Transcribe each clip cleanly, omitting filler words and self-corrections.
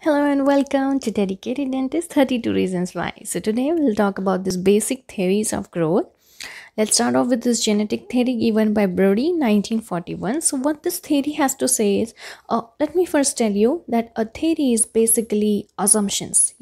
Hello and welcome to Dedicated Dentist 32 Reasons Why. So today we'll talk about these basic theories of growth. Let's start off with this genetic theory given by Brody 1941. So what this theory has to say is, let me first tell you that a theory is basically assumptions.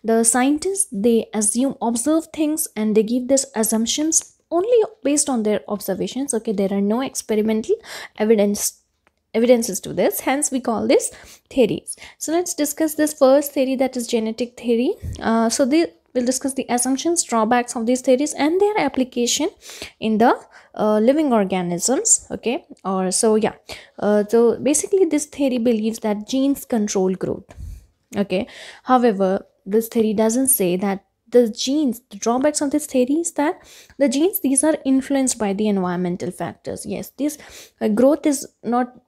The scientists, they observe things and they give these assumptions only based on their observations. Okay, there are no experimental evidences to this, hence we call this theories. So let's discuss this first theory, that is genetic theory. We'll discuss the assumptions, drawbacks of these theories and their application in the living organisms. Okay, so basically this theory believes that genes control growth. Okay, however, this theory doesn't say that the drawbacks of this theory is that the genes, these are influenced by the environmental factors. Yes, this growth is not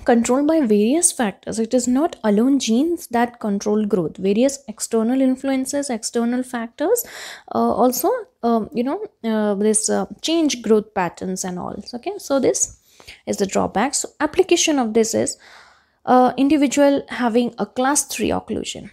controlled by various factors. It is not alone genes that control growth. Various external influences, external factors also this change growth patterns and all. Okay, so this is the drawback. So application of this is individual having a class 3 occlusion.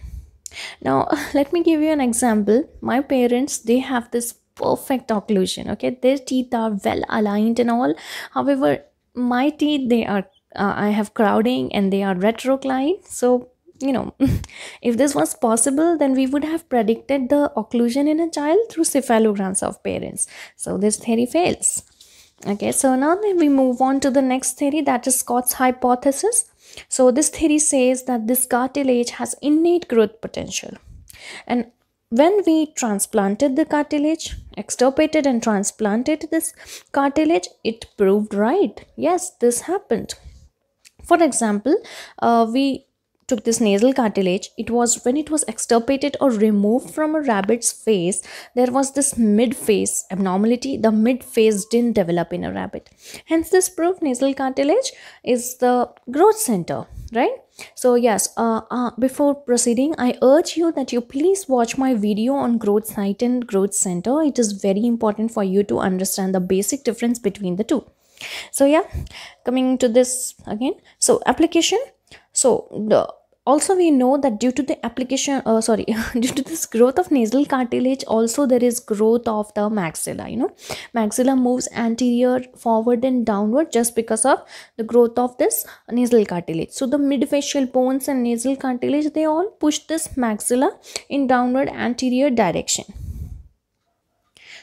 Now let me give you an example. My parents, they have this perfect occlusion. Okay, their teeth are well aligned and all. However, my teeth, they are I have crowding and they are retroclined. So if this was possible, then we would have predicted the occlusion in a child through cephalograms of parents. So this theory fails. Okay, so now then we move on to the next theory, that is Scott's hypothesis. So this theory says that this cartilage has innate growth potential, and when we transplanted the cartilage, extirpated and transplanted this cartilage, it proved right. Yes, this happened. For example, we took this nasal cartilage. It was when it was extirpated or removed from a rabbit's face, there was this mid-face abnormality. The mid-face didn't develop in a rabbit. Hence, this proved nasal cartilage is the growth center, right? So yes, before proceeding, I urge you that you please watch my video on growth site and growth center. It is very important for you to understand the basic difference between the two. So yeah, coming to this again. So application. Also we know that due to the application due to this growth of nasal cartilage, also there is growth of the maxilla. Maxilla moves anterior, forward and downward just because of the growth of this nasal cartilage. So the midfacial bones and nasal cartilage, they all push this maxilla in downward anterior direction.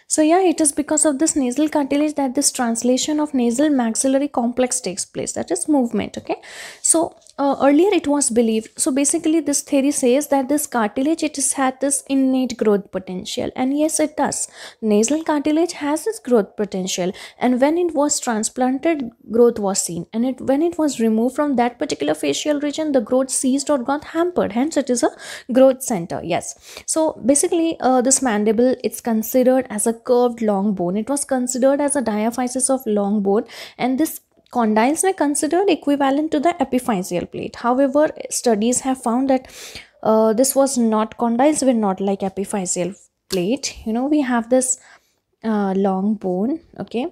So yeah, it is because of this nasal cartilage that this translation of nasal maxillary complex takes place, that is movement. Okay, so earlier it was believed, so basically this theory says that this cartilage, it has had this innate growth potential, and yes, it does. Nasal cartilage has this growth potential, and when it was transplanted, growth was seen, and when it was removed from that particular facial region, the growth ceased or got hampered. Hence it is a growth center. Yes, so basically this mandible, it's considered as a curved long bone. It was considered as a diaphysis of long bone, and this condyles were considered equivalent to the epiphyseal plate. However, studies have found that this was not, condyles were not like epiphyseal plate. We have this long bone. Okay,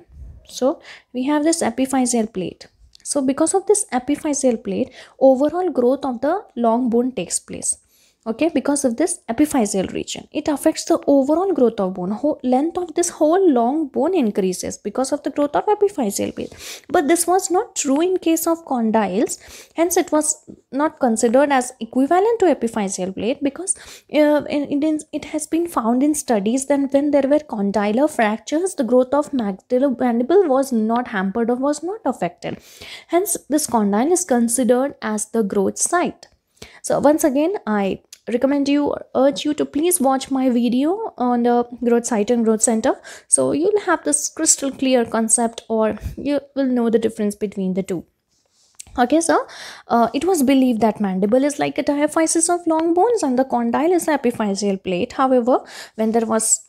so we have this epiphyseal plate. So because of this epiphyseal plate, overall growth of the long bone takes place. Okay, because of this epiphyseal region, it affects the overall growth of bone. Length of this whole long bone increases because of the growth of epiphyseal plate. But this was not true in case of condyles. Hence it was not considered as equivalent to epiphyseal plate, because it has been found in studies that when there were condylar fractures, the growth of mandible was not hampered or was not affected. Hence this condyle is considered as the growth site. So once again, I urge you to please watch my video on the growth site and growth center, so you'll have this crystal clear concept, or you will know the difference between the two. Okay, so it was believed that mandible is like a diaphysis of long bones and the condyle is the epiphyseal plate. However, when there was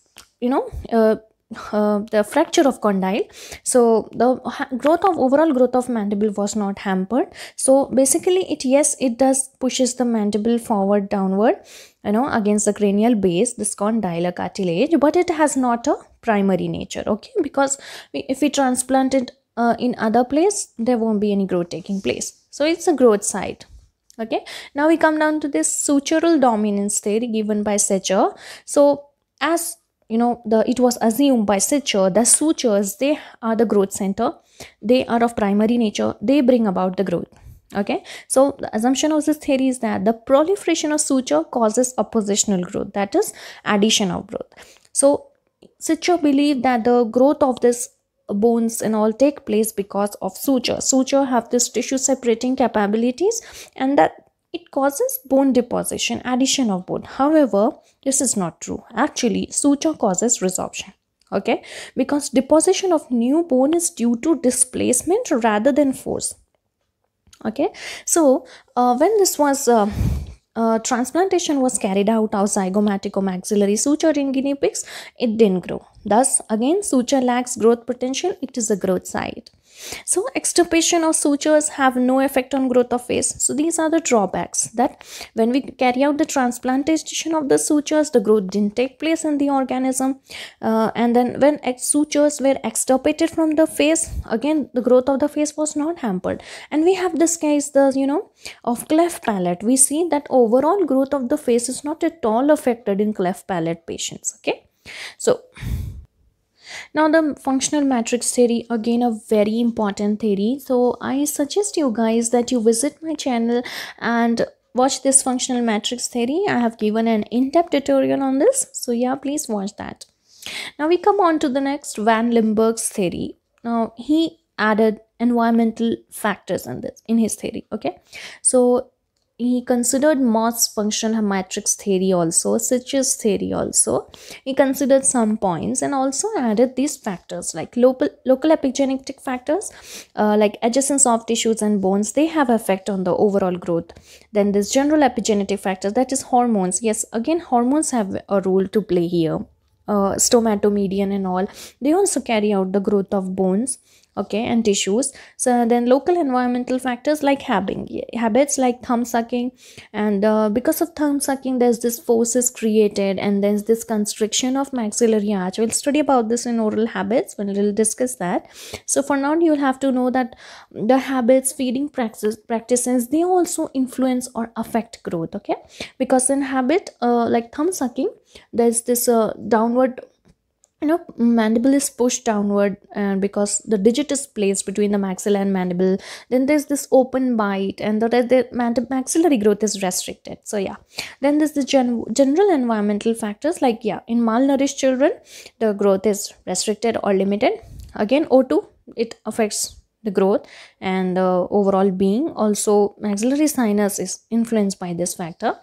the fracture of condyle, so the overall growth of mandible was not hampered. So basically it does pushes the mandible forward, downward, against the cranial base, this condylar cartilage, but it has not a primary nature. Okay, because if we transplant it in other place, there won't be any growth taking place. So it's a growth site. Okay, now we come down to this sutural dominance theory given by Cecho. So as you know, it was assumed by Cecho that sutures, they are the growth center, they are of primary nature, they bring about the growth. Okay, so the assumption of this theory is that the proliferation of suture causes oppositional growth, that is addition of growth. So Cecho believed that the growth of this bones and all take place because of suture. Suture have this tissue separating capabilities, and that it causes bone deposition, addition of bone. However, this is not true. Actually, suture causes resorption. Okay, because deposition of new bone is due to displacement rather than force. Okay, so when this was transplantation was carried out of zygomatic or maxillary suture in guinea pigs, it didn't grow. Thus, again, suture lacks growth potential. It is a growth site. So extirpation of sutures have no effect on growth of face. So these are the drawbacks, that when we carry out the transplantation of the sutures, the growth didn't take place in the organism. And then when sutures were extirpated from the face, again the growth of the face was not hampered. And we have this case, of cleft palate. We see that overall growth of the face is not at all affected in cleft palate patients. Okay, so now the functional matrix theory, again a very important theory. So I suggest you guys that you visit my channel and watch this functional matrix theory. I have given an in-depth tutorial on this, so yeah, please watch that. Now we come on to the next, Van Limburg's theory. Now he added environmental factors in his theory. Okay, so he considered Moss functional matrix theory also, Sitch's theory also. He considered some points and also added these factors like local epigenetic factors, like adjacent soft tissues and bones. They have effect on the overall growth. Then this general epigenetic factors, that is hormones. Yes, again hormones have a role to play here. Stomatomedian and all, they also carry out the growth of bones, okay, and tissues. So then local environmental factors like habits like thumb sucking, and because of thumb sucking there's this forces created, and there's this constriction of maxillary arch. We'll study about this in oral habits when we'll discuss that. So for now you'll have to know that the habits, feeding practices, they also influence or affect growth. Okay, because in habit like thumb sucking, there's this downward, mandible is pushed downward, and because the digit is placed between the maxilla and mandible, then there's this open bite, and the maxillary growth is restricted. So yeah, then there's the general environmental factors like, yeah, in malnourished children the growth is restricted or limited. Again O2, it affects the growth and the overall being. Also maxillary sinus is influenced by this factor.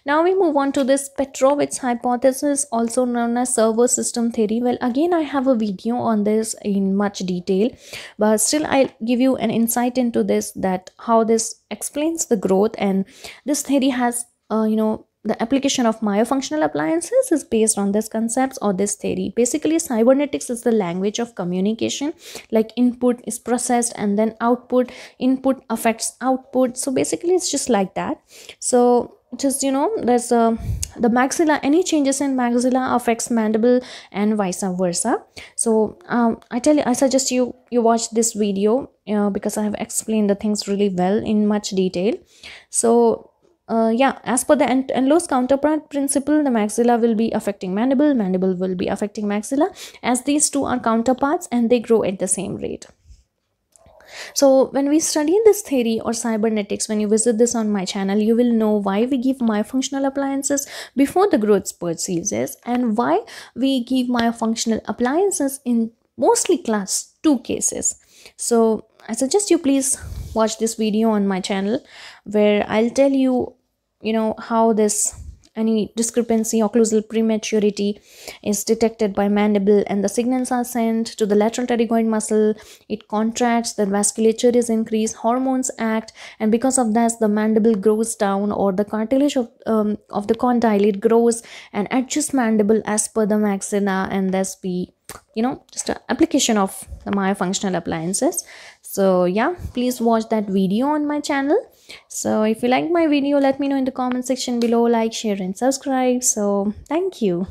Now we move on to this Petrovic hypothesis, also known as servo system theory. Well, again I have a video on this in much detail, but still I'll give you an insight into this, that how this explains the growth. And this theory has the application of myofunctional appliances is based on this concepts or this theory. Basically cybernetics is the language of communication, like input is processed and then input affects output. So basically it's just like that. So just there's the maxilla, any changes in maxilla affects mandible and vice versa. So I suggest you watch this video because I have explained the things really well in much detail. So yeah, as per the Enlow's counterpart principle, the maxilla will be affecting mandible will be affecting maxilla, as these two are counterparts and they grow at the same rate. So when we study this theory or cybernetics, when you visit this on my channel, you will know why we give myofunctional appliances before the growth spurt ceases, and why we give myofunctional appliances in mostly class 2 cases. So I suggest you please watch this video on my channel, where I'll tell you how any discrepancy, occlusal prematurity is detected by mandible, and the signals are sent to the lateral pterygoid muscle. It contracts, the vasculature is increased, hormones act, and because of that the mandible grows down, or the cartilage of the condyle grows and adjusts mandible as per the maxilla, and thus be just an application of the myofunctional appliances. So yeah, please watch that video on my channel. So if you like my video, let me know in the comment section below. Like, share and subscribe. So thank you.